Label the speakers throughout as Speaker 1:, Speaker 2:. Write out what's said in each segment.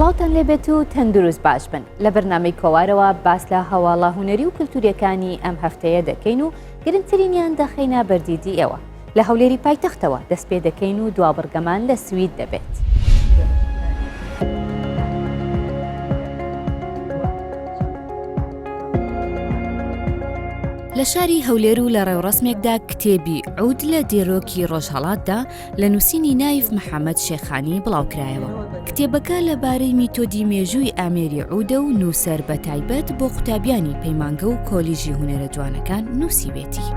Speaker 1: سڵاوتان لێبێت و تەندروست باش بن لە بەرنامەی کۆوارەوە باس لە هەواڵە هونەری و کللتوریەکانی ئەم هەفتەیە دەکەین و گرنگترینیان دەخەینە بەردیدی ئێوە لە هەولێری پایتەختەوە دەست پێ دەکەین و دوابڕگەمان لە سوید دەبێت. لە شاری هەولێر و لە ڕێوڕسمێکدا کتێبی عود لە دیرۆکی ڕۆژهەڵاتدا لە نووسینی نایف محەممەد شێخانی بڵاوکرایەوە. کتێبەکە لەبارەی میتۆدی مێژووی ئامێری عودە و نووسەر بە تایبەت بۆ قوتابیانی پەیمانگە و کۆلیژی هونەرە جوانەکان نووسیبێتی.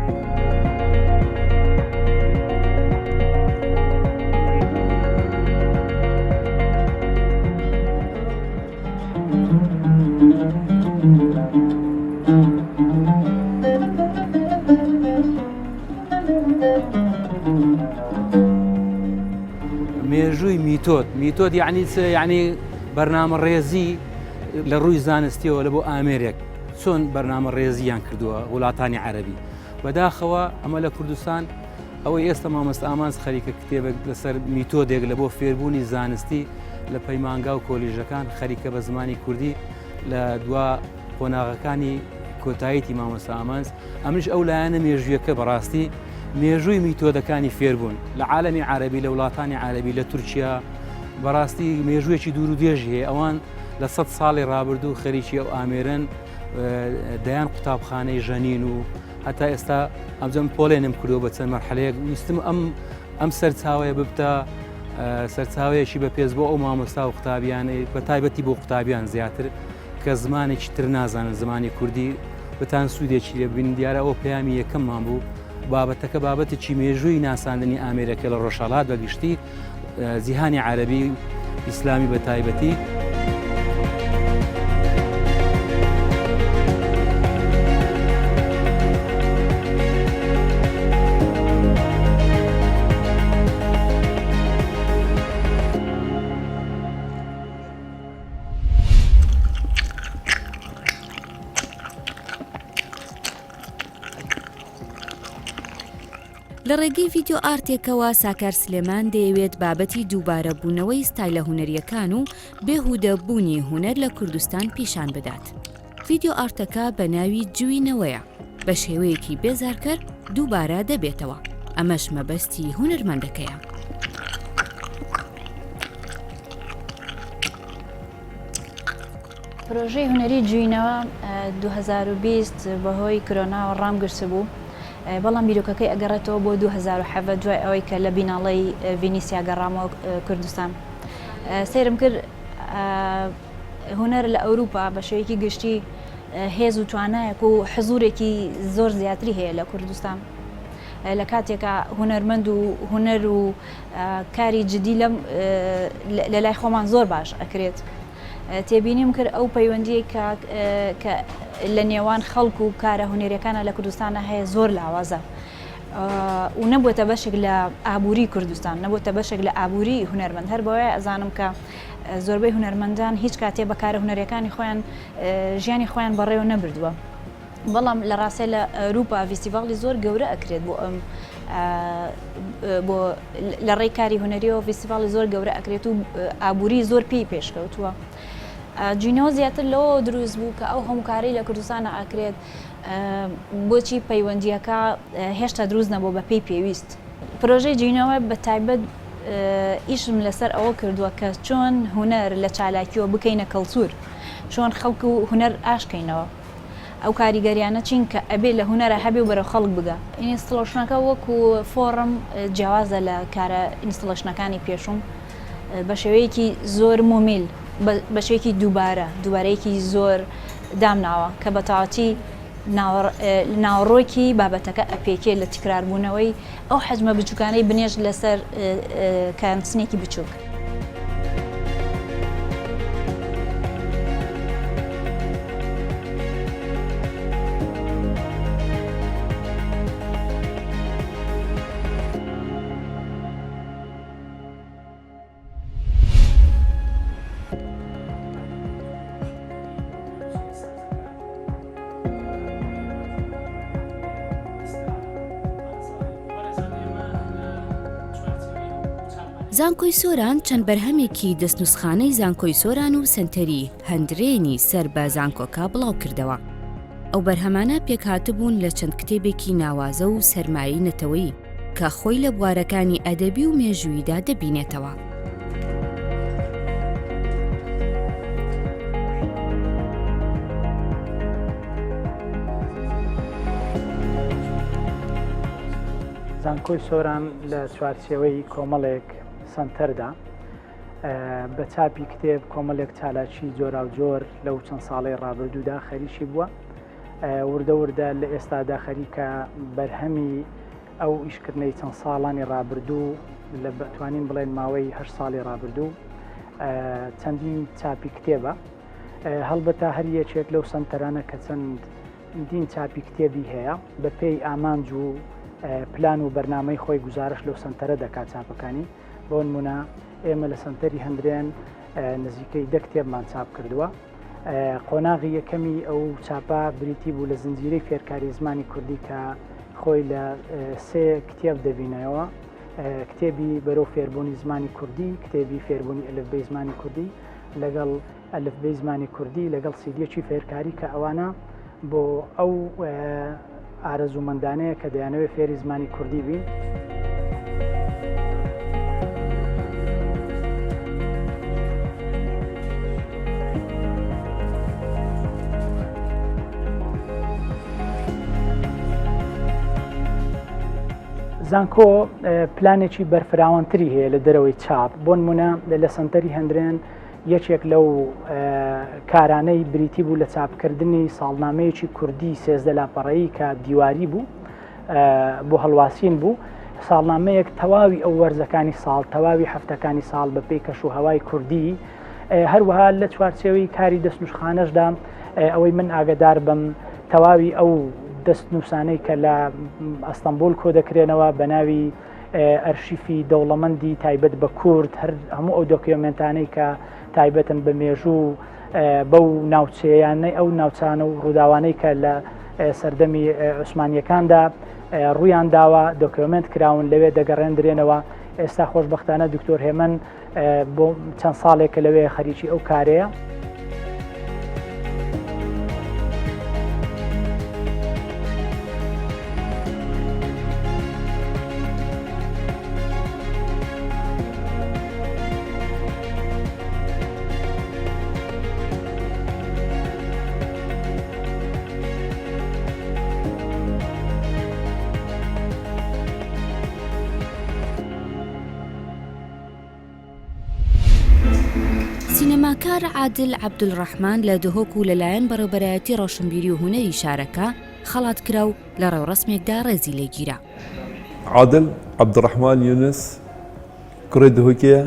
Speaker 2: مێژووی میتۆد یعنی بەرنامە ڕێزی لە ڕووی زانستیەوە لە بۆ ئامێرێک چۆن بەرنامە ڕێزیان کردووە وڵاتانی عەرەبی بەداخەوە ئەمە لە کوردستان ئەوەی ئێستا مامۆستا ئامانز خەریکە کتێبێک لەسەر میتۆدێک لە بۆ فێربوونی زانستی لە پەیمانگا و کۆلیژەکان خەریکە بە زمانی کوردی لە دوا قۆناغەکانی کۆتاییتی مامۆستا ئامانز ئەمش ئەو لایەنە مێژوویەکە بەڕاستی مێژووی میتۆدەکانی فێربوون لە عالەمی عەرەبی لە وڵاتانی عەرەبی لە تورکیا بەڕاستی مێژوویەکی دوور و درێژی هەیە ئەوان لە 100 ساڵی ڕابردوو خەریکی ئەو ئامێرن دەیان قوتابخانەی ژەنین و هەتا ئێستا ئەمجەم پۆلێنم کردو بە چەند مەرحەلەیەک ویستم ئەم سەرچاوەیە ببتە سەرچاوەیەکی بەپێز بۆ ئەو مامۆستا و قوتابیانەی بە تایبەتی بۆ قوتابیان زیاتر کە زمانێکی تر نازانن زمانی کوردی بتان سوودێکی لێ ببین دیارە ئەوە پەیامی یەکەممان بوو بابەتەکە بابەتێکی مێژووی ناساندنی ئامێرەکە لە ڕۆژهەڵات بەگشتی جیهانی عەرەبی ئیسلامی بە تایبەتی.
Speaker 1: لە ڕێگەی ڤیدیۆ ئارتێکەوە ساکار سلێمان دەیەوێت بابەتی دووبارە بوونەوەی ستایلە هونەریەکان و بێهودەبوونی هونەر لە کوردستان پیشان بدات. ڤیدیۆ ئارتەکە بە ناوی جوینەوەیە بە شێوەیەکی بێزارکەر دووبارە دەبێتەوە ئەمەش مەبەستی هونەرمەندەکەیە.
Speaker 3: پرۆژەی هونەری جوینەوە 2020 بەهۆی کۆرۆناوە ڕامگرسە بوو بەڵام بیرۆکەکەی ئەگەڕێتەوە بۆ 2007 دوای ئەوەی کە لە بیناڵەی ڤینیسیا گەڕامەوە کوردستان. سێرم کرد هونەر لە ئەوروپا بە شێوەیەکی گشتی هێز و توانایەک و حزورێکی زۆر زیاتری هەیە لە کوردستان لە کاتێکە هونەرمەند و هونەر و کاری جدی لە لای خۆمان زۆر باش ئەکرێت. تێبینیم کرد ئەو پەیوەندی کە لە نێوان خەڵک و کارە هونەریەکانە لە کوردستانە هەیە زۆر لاوازە و نەبووتە بەشێک لە ئابووری کوردستان نەبووتە بەشێک لە ئابووری هونەرمەند هەر بەوەیە ئەزانم کە زۆربەی هونەرمەندان هیچ کاتێ بە کارە هونەریەکانی خۆیان ژیانی خۆیان بەڕێوە نەبردووە بەڵام لە ڕاستە لە ئەوروپا فیستیڤاڵی زۆر گەورە ئەکرێت بۆ لە ڕێی کاری هونەریەوە فیستیڤاڵی زۆر گەورە ئەکرێت و ئابووری زۆر پێی پێشکەوتووە. جوینەوە زیاتر لەوە دروست بوو کە ئەو هەمووکاری لە کوردستانە ئاکرێت بۆچی پەیوەندیەکە هێشتا دروست نەبوو بە پێی پێویست. پرۆژەی جوینەوە بە تایبەت ئیشم لەسەر ئەوە کردووە کە چۆن هونەر لە چالاکیەوە بکەینە کەڵتور چۆن خەڵک و هونەر ئاشکەینەوە ئەو کاریگەریانە چین کە ئەبێ لە هونەرە هەبێ و بەرەو خەڵک بگە. ئینستڵۆشنەکە وەکو فۆڕم جیاوازە لە کارە ئینستڵۆشنەکانی پێشوم بە شێوەیەکی زۆر مومیل بە شێوەیەکی دووبارەیەکی زۆر دامناوە کە بە تەواوەتی ناوەڕۆکی بابەتەکە ئەپێکێ لە تکراربوونەوەی ئەو حەجمە بچووکانەی بنێژ لەسەر کانسنێکی بچووک.
Speaker 1: زانکۆی سۆران چەند بەرهەمێکی دەستنوسخانەی زانکۆی سۆران و سنتەری هەندرێنی سەر بە زانکۆکە بڵاو کردەوە. ئەو بەرهەمانە پێکهاتبوون لە چەند کتێبێکی ناوازە و سەرمایی نەتەوەیی کە خۆی لە بوارەکانی ئەدەبی و مێژوویدا دەبینێتەوە.
Speaker 4: زانکۆی سۆران لە چوارچێوەی کۆمەڵێک سنتەردا بە چاپی کتێب کۆمەڵێک چالاکی جۆرا و جۆر لەو چەند ساڵی ڕابردوودا خەریکی بووە. وردە وردە لە ئێستادا خەریکە بەرهەمی ئەو ئیشکردنەی چەند ساڵانی ڕابردوو لە بەتوانین بڵێن ماوەی 8 ساڵی ڕابردوو چەندین چاپی کتێبە. هەڵبەتە هەر یەکێک لەو سنتەرانە کە چەندین چاپی کتێبی هەیە بە پێی ئامانج و پلان و بەرنامەی خۆی گزارش لەو سنتەرە دەکات چاپەکانی. بۆ نمونە ئێمە لە سنتەری هەندرێن نزیکەی 10 کتێبمان چاپ کردووە. قۆناغی یەکەمی ئەو چاپە بریتی بوو لە زنجیرەی فێرکاری زمانی کوردی کە خۆی لە 3 کتێب دەبینەوە: کتێبی بەرەو فێربوونی زمانی کوردی، کتێبی فێربوونی ئەلفبەی زمانی کوردی لەگەڵ ئەلفبەی زمانی کوردی لەگەڵ سیدیەکی فێرکاری کە ئەوانە بۆ ئەو ئارەزومەندانەیە کە دەیانەوێت فێری زمانی کوردی بین. زانکۆ پلانێکی بەرفراوانتری هەیە لە دەرەوەی چاپ. بۆ نمونە لە سنتەری هەندرێن یەکێک لەو کارانەی بریتی بوو لە چاپکردنی ساڵنامەیەکی کوردی 13 لاپەڕەیی کە دیواری بوو بۆ هەڵواسین بوو. ساڵنامەیەک تەواوی ئەو وەرزەکانی ساڵ، تەواوی هەفتەکانی ساڵ بە پێی کەش و هەوای کوردی. هەروەها لە چوارچێوەی کاری دەستنووسخانەشدا ئەوەی من ئاگدار بم تەواوی ئەو دەستنووسانەی کە لە ئەستەمبول کۆ دەکرێنەوە بە ناوی ئەرشیفی دەوڵەمەندی تایبەت بە کورد، هەموو ئەو دۆکیۆمنتانەی کە تایبەتن بە مێژوو بەو ناوچەیانەی ئەو ناوچانە و ڕووداوانەی کە لە سەردەمی عوسمانیەکاندا ڕوویان داوە دۆکیۆمنت کراون لەوێ دەگەڕێندرێنەوە. ئێستا خۆشبەختانە دکتۆر هێمن بۆ چەند ساڵێکە لەوێ خەریکی ئەو کارەیە.
Speaker 1: سینەماکار عادل عەبدولڕەحمان لە دهۆک و لەلایەن بەڕێوەبەرایەتی ڕۆشنبیری و هونەری شارەکە خەڵات کرا و لە ڕێوڕەسمێکدا ڕێزی لێگیرا.
Speaker 5: عادل عەبدولڕەحمان یونس کوڕی دهۆکیە،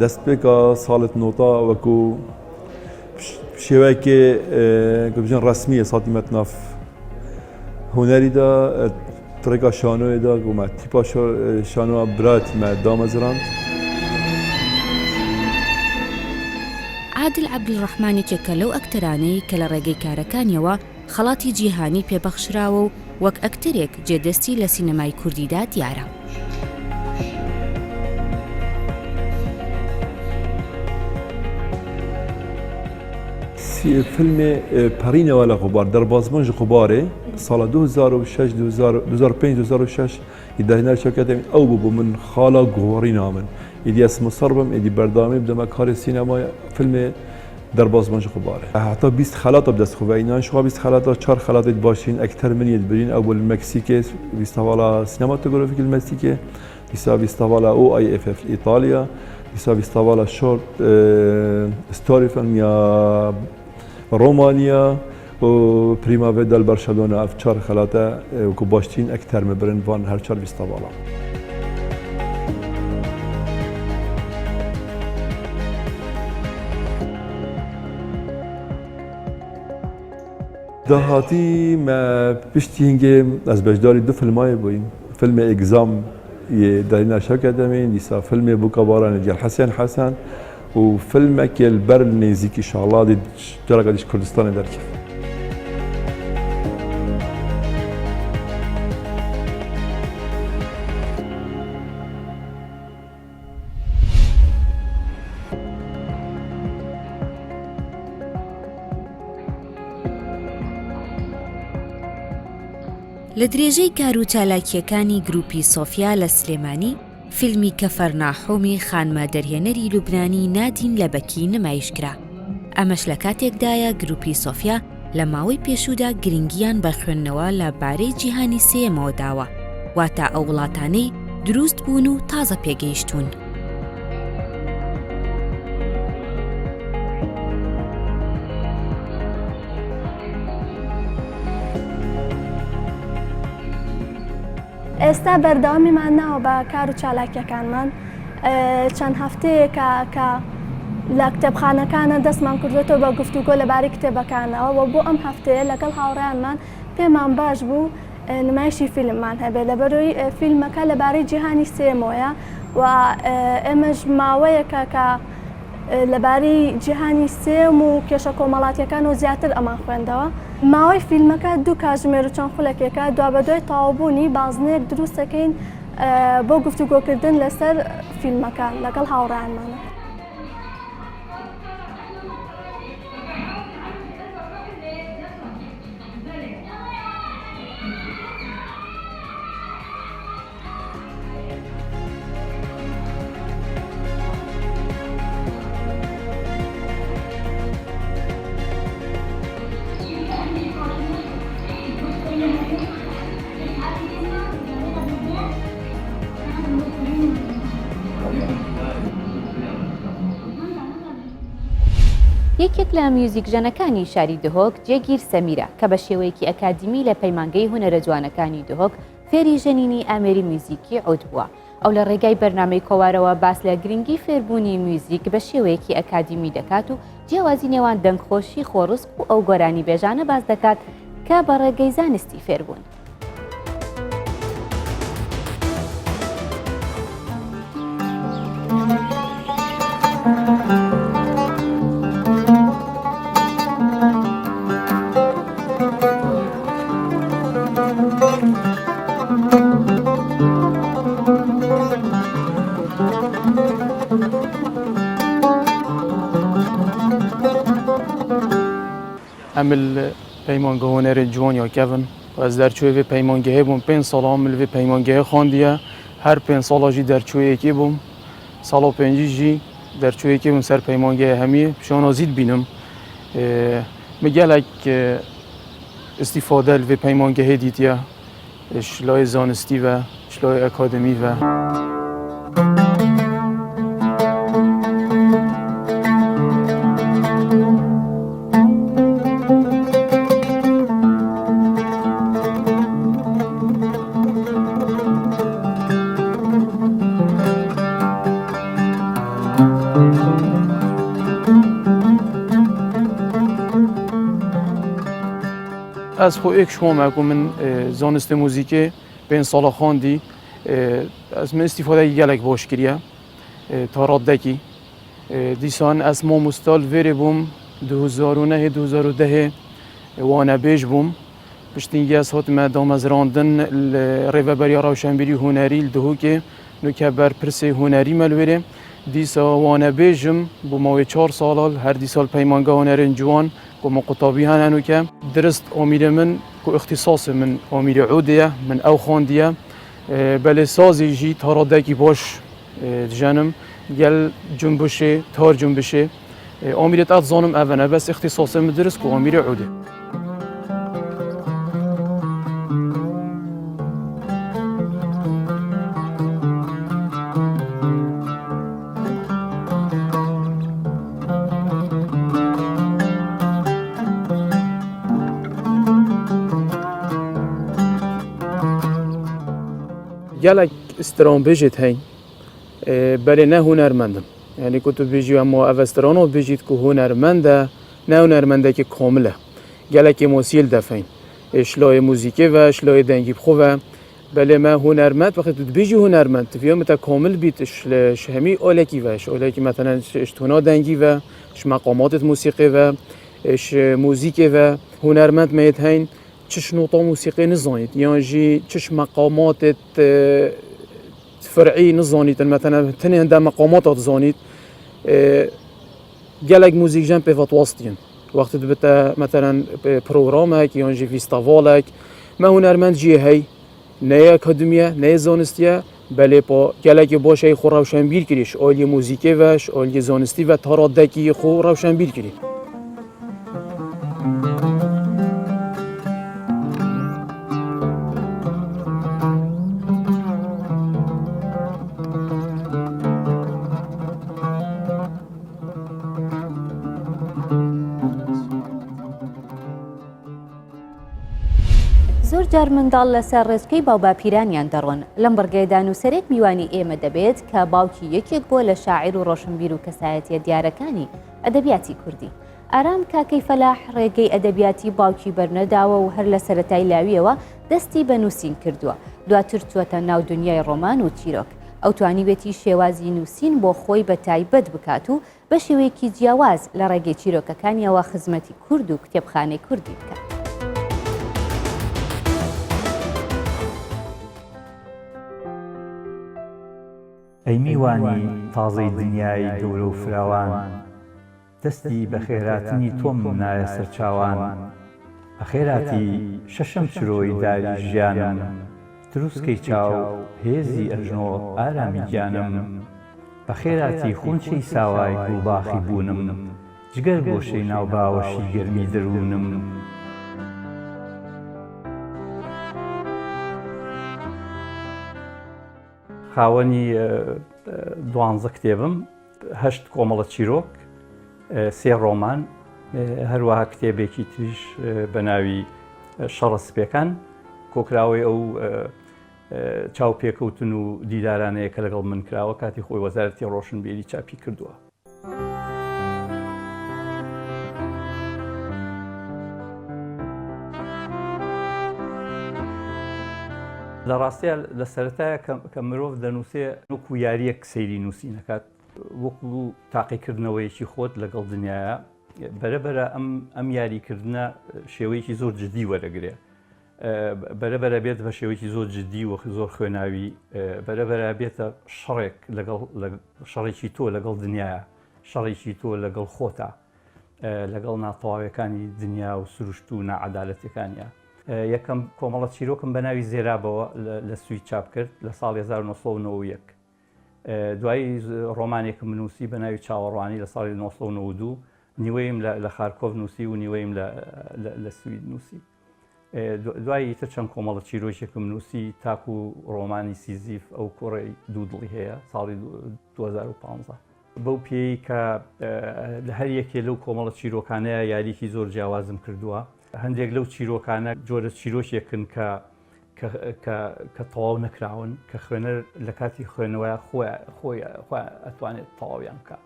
Speaker 5: دەستپێکە ساڵت نۆتا وەکو شێوەیەکێ بژێن ڕەسمیە ساتیمەت ناف هونەریدا تڕێکا شانۆیەدا گومە تیپا شانۆە براتیمە دامەزراند.
Speaker 1: عادل عەبدولڕەحمانێکێکە لەو ئەکتەرانەی کە لە ڕێگەی کارەکانیەوە خەڵاتی جیهانی پێبەخشراوە و وەک ئەکتەرێک جێدەستی لە سینەمای کوردیدا دیارە.
Speaker 5: فیلمێ پەڕینەوە لە غوبار دەربازبوون ji غوبارê sala 2005-2006 îdahînera şirketê min ew bû bû min xala guharîna min. Êdî ez misar bim, êdî berdamê bidime karê sînemaya filmê derbazbûn ji غوبارê. Heta 20 xelata bi dest xweyînan, şiva 20 xelata 4 xelatê başîn ekter min yê dibirîn ew bû li Meksîkê, Fîstevala Sinematografîk li Meksîkê, dîsa Fîstevala OIFF İtalya, dîsa Fîstevala Short Story Film ya Romanya و پریماوێ دەل بەرشەلۆنە ئەف 4 خەلاتە وەکو باشترین ئەکتەر مەبرن وان هەر 4 فیستیڤاڵە. داهاتی me piştî hingê ez beşdarî du filmayê bûyîm. Filmê Egzam yê derîna şirketê min, dîsa filmê Bûkabaranê diyar Hesen Hesen û filmekê li ber nêzîkî Şaladê careka dîş Kurdistanê derket.
Speaker 1: لە درێژەی کار و چالاکیەکانی گروپی سۆفیا لە سلێمانی فیلمی کەفەرناحومی خانمە دەرهێنەری لوبنانی نادین لە بەکی نمایشکرا. ئەمەش لە کاتێکدایە گروپی سۆفیا لە ماوەی پێشودا گرنگیان بە خوێندنەوە لە بارەی جیهانی سێمەوە داوە، واتە ئەو وڵاتانەی دروست بوون و تازە پێگەیشتون.
Speaker 6: ئێستا بەردەوامیمان ناوە بە کار و چالاکیەکانمان چەند هەفتەیەکە کە لە کتێبخانەکانە دەستمان کردوێتەوە بە گفتوگۆ لەبارەی کتێبەکانەوە و بۆ ئەم هەفتەیە لەگەڵ هاوڕێیانمان پێمان باش بوو نمایشی فیلممان هەبێت لەبەرەوەی فیلمەکە لەبارەی جیهانی سێمەوەیە و ئێمەش ماوەیەکە کە لەبارەی جیهانی سێم و کێشە کۆمەڵاتیەکان و زیاتر ئەمان خوێندەوە. ماوەی فیلمەکە 2 کاتژمێر و چەند خولەکێکە دوابەدوای تەواوبوونی بازنێک دروست دەکەین بۆ گفتوگۆکردن لەسەر فیلمەکان لەگەڵ هاوڕێیانمانە.
Speaker 7: یەکێک لە میوزیکژەنەکانی شاری دهۆک جێگیر سەمیرە کە بە شێوەیەکی ئەکادمی لە پەیمانگەی هونەرە جوانەکانی دهۆک فێری ژەنینی ئامێری میوزیکی عود بووە. ئەو لە ڕێگای بەرنامەی کۆوارەوە باس لە گرنگی فێربوونی میوزیک بە شێوەیەکی ئەکادمی دەکات و جیاوازی نێوان دەنگخۆشی خۆڕسک و ئەو گۆرانی بێژانە باز دەکات کە بە ڕێگەی زانستی فێربوون.
Speaker 8: عمل پیمانگاه هنر جوان یا کفن و از درچوی پیمانگاه بوم 5 سال عمل پیمانگاه خواندیه هر 5 سال جی درچوی یکی بوم سال 5 جی درچوی یکی بوم سر پیمانگاه همی شان آزید بینم مگلک استفاده ل پیمانگاه دیتیا شلای زانستی و شلای اکادمی و از خو یک شما مگم من زانست موزیک 5 سال خواندی از من استفاده گلک باش کریه تا ردکی دیسان از ما مستال وری بوم 2009 2010 وانا بیش بوم پشتینگی از هات مدام از راندن ریوبری روشنبری هنری لدهو که نوکه بر پرس هنری ملوره دیسا وانا بیشم بو ماوی 4 سال هر دی سال پیمانگاه هنرین جوان و مقطابی هنانو که درست امیر من کو اختصاص من امیر عودیه من او خواندیه بله سازی جی تارادکی باش جنم گل جنبشه تار جنبشه امیرت ات زانم اوونه بس اختصاص من درست کو امیر عوده گلک استران بجید هی بله نه هنرمندم یعنی که تو بجی اما اوسترانو بجید که هنرمنده نه هنرمنده که کامله گلک موسیل دفعین اشلای موزیکه و اشلای دنگی بخوه بله ما هنرمند وقتی تو بجی هنرمند تفیام تا کامل بیت اش همی آلکی وش آلکی مثلا اشتونا دنگی و اش مقامات موسیقی و اش موزیکه و هنرمند میت هین چش نوتا موسیقی نزانید یا جی چش مقامات فرعی نزانید مثلا تنی هنده مقامات نزانید گلک موزیک جن پیوت واسطین وقتی بتا مثلا پروگرامک یا جی فیستیوالک ما هنرمند جی هی نه اکادمیه نه زانستیه بله با گلک باشه خو روشنبیر کریش آلی موزیکی وش آلی زانستی و تارادکی خو روشنبیر کری
Speaker 7: زۆر جار منداڵ لەسەر ڕێزکەی باوباپیرانیان دەڕۆن لەم بڕگەیەدا نووسەرێک میوانی ئێمە دەبێت کە باوکی یەکێک بۆ لە شاعیر و ڕۆشنبیر و کەسایەتیە دیارەکانی ئەدەبیاتی کوردی ئارام کاکەی فەلاح ڕێگەی ئەدەبیاتی باوکی بەرنەداوە و هەر لە سەرەتای لاویەوە دەستی بە نووسین کردووە دواتر چووەتە ناو دنیای ڕۆمان و چیرۆک ئەو توانیوێتی شێوازی نووسین بۆ خۆی بە تایبەت بکات و بە شێوەیەکی جیاواز لە ڕێگەی چیرۆکەکانیەوە خزمەتی کورد و کتێبخانەی کوردی بکات.
Speaker 9: ئەی میوانی تازەی دنیای گەورە و فراوان دەستی بە خێراتنی تۆم نایە سەرچاوان بە خێراتی شەشەم چرۆی داری ژیانم دروستکەی چاو هێزی ئەژنۆ ئارامی گیانم بە خێراتی خونچەی ساوای گوڵباخی بوونم جگەر گۆشەی ناو باوەشی گەرمی دەروونم خاوەنی 12 کتێبم 8 کۆمەڵە چیرۆک 3 ڕۆمان هەروەها کتێبێکی تریش بە ناوی شەڕە سپێکان کۆکراوەی ئەو چاو پێکەوتن و دیدارانەیە کە لەگەڵ من کراوە کاتی خۆی وەزارەتی ڕۆشنبیری چاپی کردووە. لە ڕاستەیە لە سەرەتایە کە مرۆڤ دەنووسێ وەکو یاریەک سەیری نووسینەکات وەکو تاقیکردنەوەیەکی خۆت لەگەڵ دنیاە بەرەبەرە ئەم یاریکردنە شێوەیەکی زۆر جددی وەرەگرێ بەرەبەرە بێت بە شێوەیەکی زۆر جددی و زۆر خوێناوی بەرەبەرە بێتە شەڕێک شەڕێکی تۆ لەگەڵ دنیاە شەڕێکی تۆ لەگەڵ خۆتە لەگەڵ ناتەواویەکانی دنیا و سروشت و نائەدالەتەکانیە. یەکەم کۆمەڵە چیرۆکم بە ناوی زێرابەوە لە سوید چاپ کرد لە ساڵی 1991 دوایی ڕۆمانێکم نووسی بە ناوی چاوەڕوانی لە ساڵی 1992 نیوەیم لە خارکۆڤ نووسی و نیوەیم لە سوید نووسی دوایی تر چەند کۆمەڵە چیرۆکێکم نووسی تاکو و ڕۆمانی سیزیف ئەو کوڕی دوودڵی هەیە ساڵی 2015 بەو پێی کە لە هەر یەکێ لەو کۆمەڵە چیرۆکانەیە یاریکی زۆر جیاوازم کردووە هەندێک لەو چیرۆکانە جۆرە چیرۆکێکن کە تەواو نەکراون کە خوێنەر لە کاتی خوێنەوە خۆی ئەتوانێت تەواویان بکە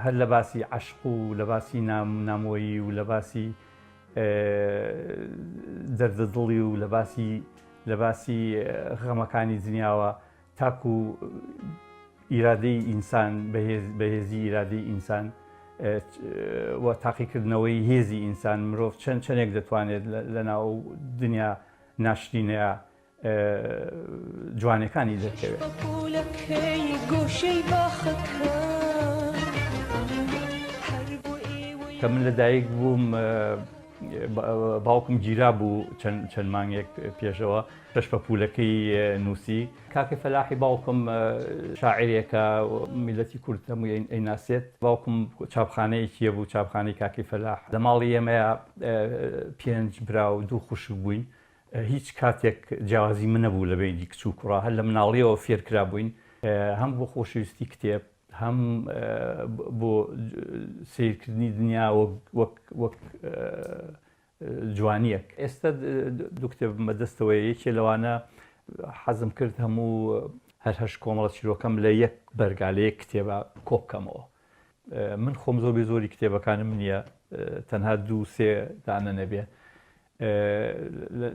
Speaker 9: هەر لە باسی عەشق و لە باسی نامۆیی و لە باسی دەردەدڵی و لە باسی غەمەکانی دنیاوە تاکو ئیرادەی ئینسان بەهێزی ئیرادەی ئینسان و تاقیکردنەوەی هێزی ئینسان مرۆڤ چەندێک دەتوانێت لە ناو دنیا ناشرینەیە جوانەکانی دەکەوێت. کە من لەدایک بووم باوکم گیرا بوو چەند مانگێک پێشەوە پێش بە پولەکەی نووسی کاکەی فەلاحی باوکم شاعیرێکە میلەتی کورد هەمووی ئەیناسێت باوکم چاپخانەیەکیە بوو چاپخانەی کاکەی فەلاح لە ماڵی ئێمەیە 5 برا و 2 خوشک بووین هیچ کاتێک جیاوازی من نەبوو لە بینی کچ و کوڕا هەر لە مناڵیەوە فێرکرا بووین هەم بۆ خۆشەویستی کتێب هەم بۆ سیرکردنی دنیا وەک جوانیەک ئێستا دوو کتێبم بەدەستەوە یەکێ لەوانە حەزم کرد هەموو هەر کۆمەڵە چیرۆکەم لە یەک بەرگالەیەک کتێبە کۆبکەمەوە من خۆم زۆری کتێبەکانم نییە تەنها 2-3 دانە نەبێ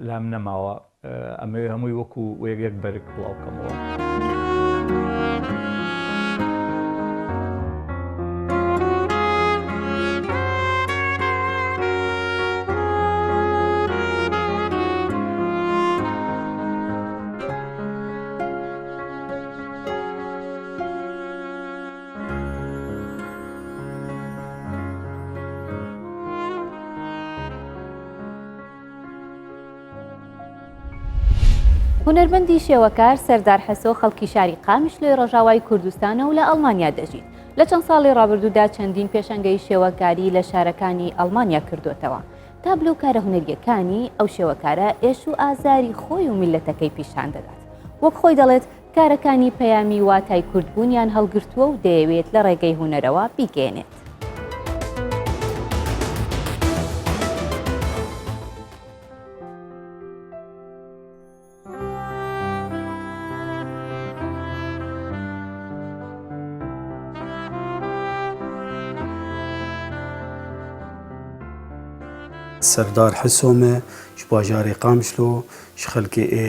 Speaker 9: لام نەماوە ئەمەوێ هەمووی وەکو یەک بەرگ بڵاوکەمەوە.
Speaker 7: هونەرمەندی شێوەکار سەردار حەسۆ خەڵکی شاری قامیشلۆی ڕۆژاوای کوردستانە و لە ئەڵمانیا دەژیت. لە چەند ساڵی ڕابردوودا چەندین پێشەنگەی شێوەکاری لە شارەکانی ئەڵمانیا کردوتەوە. تابلۆ کارە هونەریەکانی ئەو شێوەکارە ئێش و ئازاری خۆی و میلەتەکەی پیشان دەدات. وەک خۆی دەڵێت کارەکانی پەیامی واتای کوردبوونیان هەڵگرتووە و دەیەوێت لە ڕێگەی هونەرەوە بیگەێنێت.
Speaker 10: سەردار حسۆمە ji bajarê Qamişlo ji xelkê ê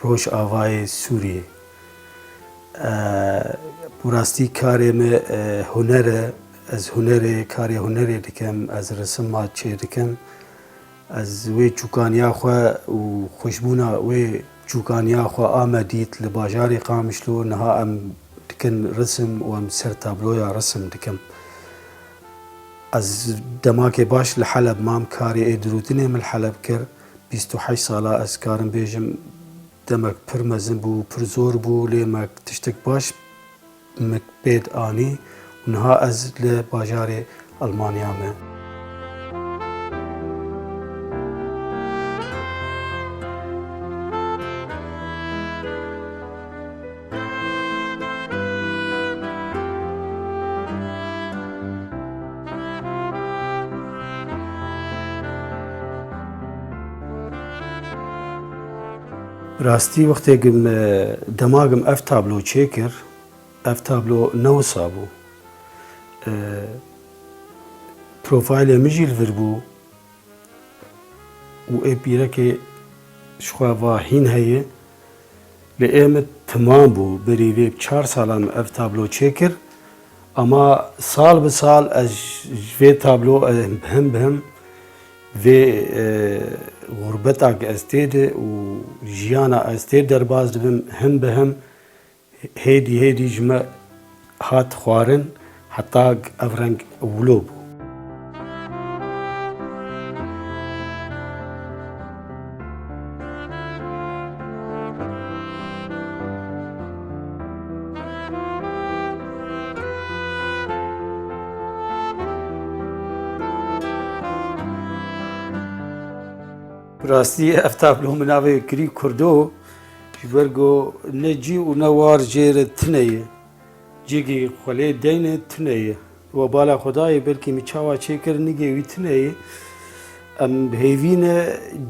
Speaker 10: Rojavayê Sûriyê. Bu rastî karê me huner e, ez hunerê karê hunerê dikim, ez resima çê dikim, ez wê çûkaniya xwe û xweşbûna wê çûkaniya xwe ame dît li bajarê Qamişlo niha em dikin resim û em ser tabloya resim dikim. Ez demakê baş li Heleb mam karê ê dirûtinê min Heleb kir. 28 sala ez karim bêjim demek pir mezin bû, pir zor bû, lê me tiştek baş me pêd anî û niha ez li bajarê Almanya me. Rastî wextêkim demagim ev tablo çêkir, ev tablo newisa bû. Profaylê min jî li vir bû û ê pîrekê ji xwe vahîn heye. Li ême timam bû berî vê 4 salan me ev tablo çêkir, ama sal bi sal ez ji vê tablo him bi him vê غربەتێک ez tê de û jiyana ez tê derbas dibim him bi him hêdî hêdî ji me hat xwarin heta ev reng wilo bû. Rastî ev tablo min navê kirî Kurdo ji ber got ne cî û ne war jê re tune ye. Cîgê xwelê deynê tune ye. We bala Xwedayê belkî min çawa çêkir nigê wî tune ye. Em hêvîne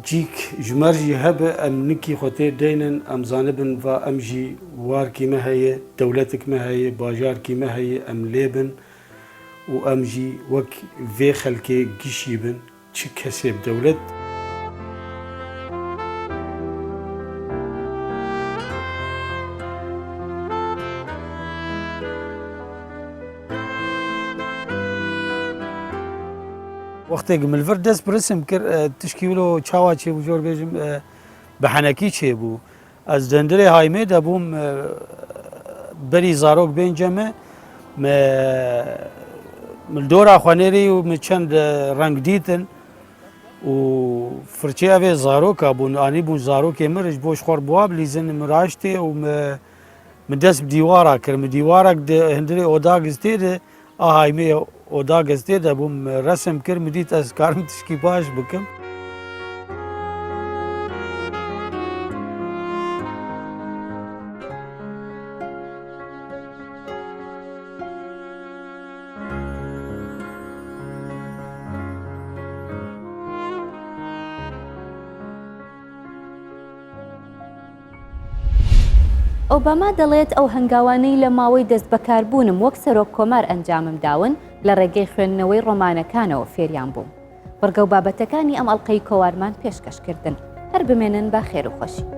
Speaker 10: cîk ji mer jî hebe em nikî xwe tê deynin em zanibin va em jî warkî me heye, dewletek me heye, bajarkî me heye em lê bin û em jî wek vê xelkê gişî bin çi kesê bi dewlet. Wextê min li vir dest bi resim kir tişkî wilo çawa çê bû jor bêjim bi henekî çê bû. Ez dendirê Haymê de bûm berî zarok bên ceme me li dora xwenêrî û min çend reng dîtin û firçe evê zaroka bûn anî bûn zarokê min ji bo ji xwe buwa bilîzin min raştê û min dest bi dîwara kir. Min dîwarek di hindirê oda giztê de a Haymê oda geztê de bûm resim kir min dît ez karim tişkî baş bikim.
Speaker 7: ئۆباما دەڵێت ئەو هەنگاوانەی لە ماوەی دەست بەکاربوونم وەک سەرۆک کۆمار ئەنجامم داون لە ڕێگەی خوێندنەوەی ڕۆمانەکانەوە فێریان بووم. وەرگە و بابەتەکانی ئەم ئەڵقەی کۆوارمان پێشکەشکردن. هەر بمێنن با خێر و خۆشی.